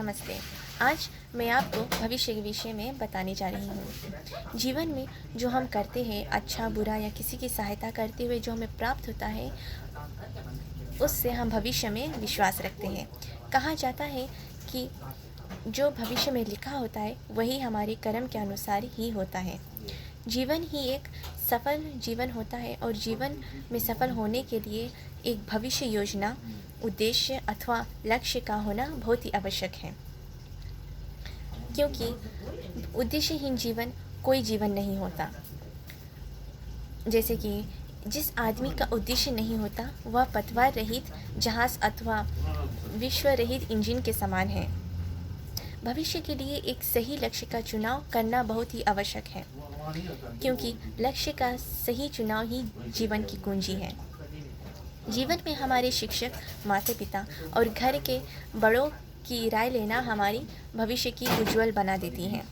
नमस्ते। आज मैं आपको भविष्य के विषय में बताने जा रही हूँ। जीवन में जो हम करते हैं, अच्छा बुरा या किसी की सहायता करते हुए जो हमें प्राप्त होता है, उससे हम भविष्य में विश्वास रखते हैं। कहा जाता है कि जो भविष्य में लिखा होता है वही हमारे कर्म के अनुसार ही होता है। जीवन ही एक सफल जीवन होता है और जीवन में सफल होने के लिए एक भविष्य योजना, उद्देश्य अथवा लक्ष्य का होना बहुत ही आवश्यक है। क्योंकि उद्देश्यहीन जीवन कोई जीवन नहीं होता। जैसे कि जिस आदमी का उद्देश्य नहीं होता वह पतवार रहित जहाज अथवा विश्व रहित इंजन के समान है। भविष्य के लिए एक सही लक्ष्य का चुनाव करना बहुत ही आवश्यक है, क्योंकि लक्ष्य का सही चुनाव ही जीवन की कुंजी है। जीवन में हमारे शिक्षक, माता पिता और घर के बड़ों की राय लेना हमारी भविष्य की उज्जवल बना देती है।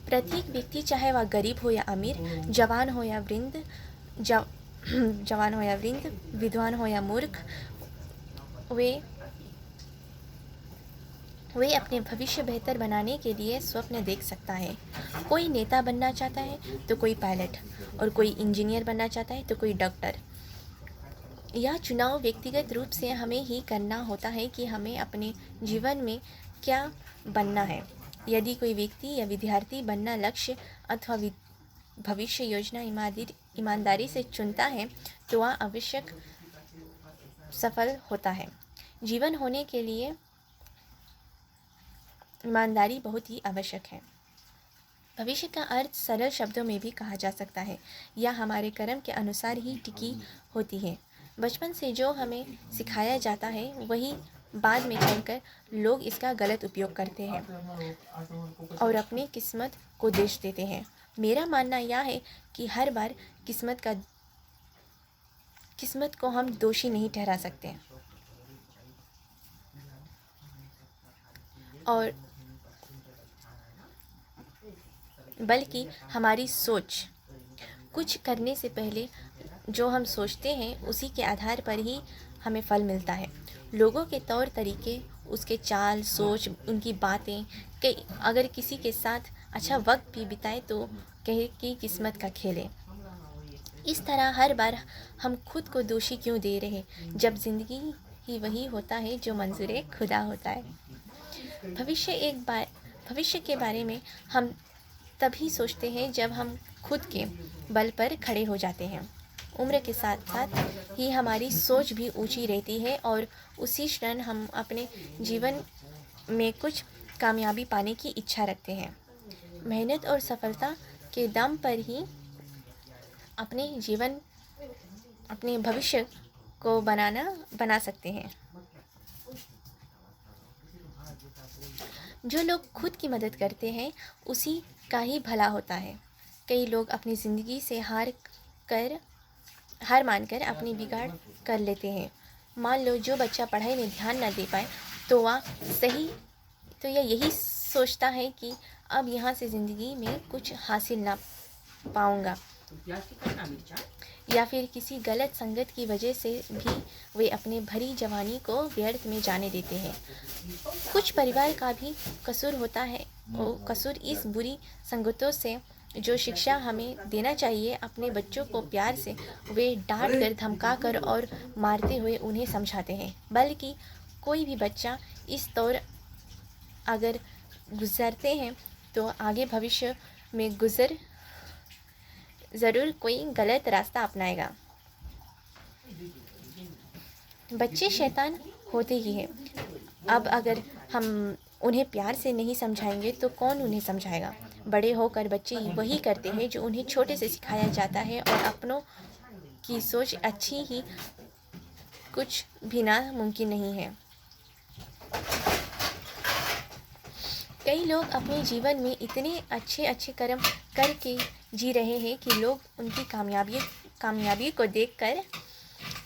प्रत्येक व्यक्ति, चाहे वह गरीब हो या अमीर, जवान हो या वृद्ध, विद्वान हो या मूर्ख, वे अपने भविष्य बेहतर बनाने के लिए स्वप्न देख सकता है। कोई नेता बनना चाहता है तो कोई पायलट, और कोई इंजीनियर बनना चाहता है तो कोई डॉक्टर। यह चुनाव व्यक्तिगत रूप से हमें ही करना होता है कि हमें अपने जीवन में क्या बनना है। यदि कोई व्यक्ति या विद्यार्थी बनना लक्ष्य अथवा भविष्य योजना ईमानदारी से चुनता है तो वह आवश्यक सफल होता है। जीवन होने के लिए ईमानदारी बहुत ही आवश्यक है। भविष्य का अर्थ सरल शब्दों में भी कहा जा सकता है। यह हमारे कर्म के अनुसार ही टिकी होती है। बचपन से जो हमें सिखाया जाता है वही बाद में चलकर लोग इसका गलत उपयोग करते हैं और अपनी किस्मत को दोष देते हैं। मेरा मानना यह है कि हर बार किस्मत को हम दोषी नहीं ठहरा सकते, और बल्कि हमारी सोच, कुछ करने से पहले जो हम सोचते हैं उसी के आधार पर ही हमें फल मिलता है। लोगों के तौर तरीके, उसके चाल सोच, उनकी बातें, अगर किसी के साथ अच्छा वक्त भी बिताए तो कहे कि किस्मत का खेल है। इस तरह हर बार हम खुद को दोषी क्यों दे रहे, जब जिंदगी ही वही होता है जो मंजूर खुदा होता है। भविष्य के बारे में हम तभी सोचते हैं जब हम खुद के बल पर खड़े हो जाते हैं। उम्र के साथ साथ ही हमारी सोच भी ऊंची रहती है और उसी क्षण हम अपने जीवन में कुछ कामयाबी पाने की इच्छा रखते हैं। मेहनत और सफलता के दम पर ही अपने भविष्य को बना सकते हैं। जो लोग खुद की मदद करते हैं उसी का ही भला होता है। कई लोग अपनी ज़िंदगी से हार मानकर अपनी बिगाड़ कर लेते हैं। मान लो जो बच्चा पढ़ाई में ध्यान न दे पाए तो यह यही सोचता है कि अब यहाँ से ज़िंदगी में कुछ हासिल ना पाऊँगा, या फिर किसी गलत संगत की वजह से भी वे अपने भरी जवानी को व्यर्थ में जाने देते हैं। कुछ परिवार का भी कसूर होता है। कसूर इस बुरी संगतों से जो शिक्षा हमें देना चाहिए अपने बच्चों को प्यार से वे डांट कर, धमका कर और मारते हुए उन्हें समझाते हैं। बल्कि कोई भी बच्चा इस दौर अगर गुजरते हैं तो आगे भविष्य में ज़रूर कोई गलत रास्ता अपनाएगा। बच्चे शैतान होते ही हैं। अब अगर हम उन्हें प्यार से नहीं समझाएंगे तो कौन उन्हें समझाएगा। बड़े होकर बच्चे वही करते हैं जो उन्हें छोटे से सिखाया जाता है, और अपनों की सोच अच्छी ही कुछ भी नामुमकिन नहीं है। कई लोग अपने जीवन में इतने अच्छे कर्म करके जी रहे हैं कि लोग उनकी कामयाबी को देखकर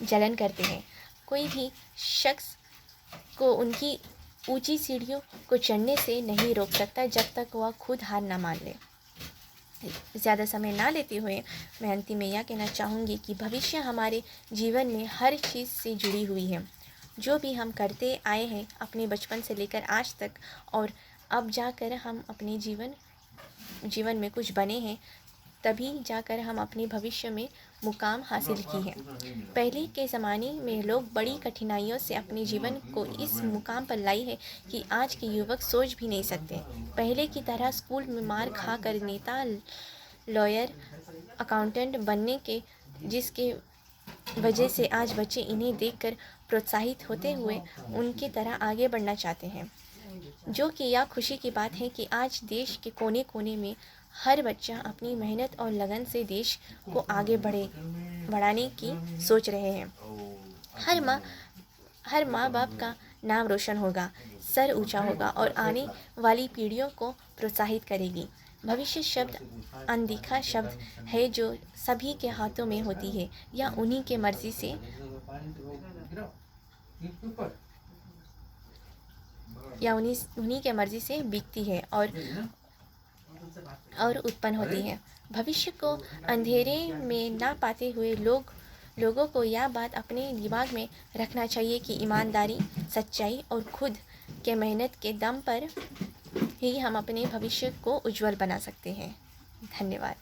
जलन करते हैं। कोई भी शख्स को उनकी ऊंची सीढ़ियों को चढ़ने से नहीं रोक सकता जब तक वह खुद हार ना मान ले। ज़्यादा समय ना लेते हुए मैं अंतिम में यह कहना चाहूँगी कि भविष्य हमारे जीवन में हर चीज़ से जुड़ी हुई है। जो भी हम करते आए हैं अपने बचपन से लेकर आज तक, और अब जाकर हम अपने जीवन में कुछ बने हैं, तभी जाकर हम अपने भविष्य में मुकाम हासिल की है। पहले के ज़माने में लोग बड़ी कठिनाइयों से अपने जीवन को इस मुकाम पर लाई है कि आज के युवक सोच भी नहीं सकते। पहले की तरह स्कूल में मार खा कर नेता, लॉयर, अकाउंटेंट बनने के जिसके वजह से आज बच्चे इन्हें देखकर प्रोत्साहित होते हुए उनकी तरह आगे बढ़ना चाहते हैं। जो कि यह खुशी की बात है कि आज देश के कोने कोने में हर बच्चा अपनी मेहनत और लगन से देश को आगे बढ़ाने की सोच रहे हैं। हर माँ हर माँ बाप का नाम रोशन होगा, सर ऊंचा होगा और आने वाली पीढ़ियों को प्रोत्साहित करेगी। भविष्य शब्द अनदेखा शब्द है जो सभी के हाथों में होती है या उन्हीं के मर्जी से उन्हीं के मर्जी से बिकती है और उत्पन्न होती है। भविष्य को अंधेरे में ना पाते हुए लोगों को यह बात अपने दिमाग में रखना चाहिए कि ईमानदारी, सच्चाई और खुद के मेहनत के दम पर ही हम अपने भविष्य को उज्जवल बना सकते हैं। धन्यवाद।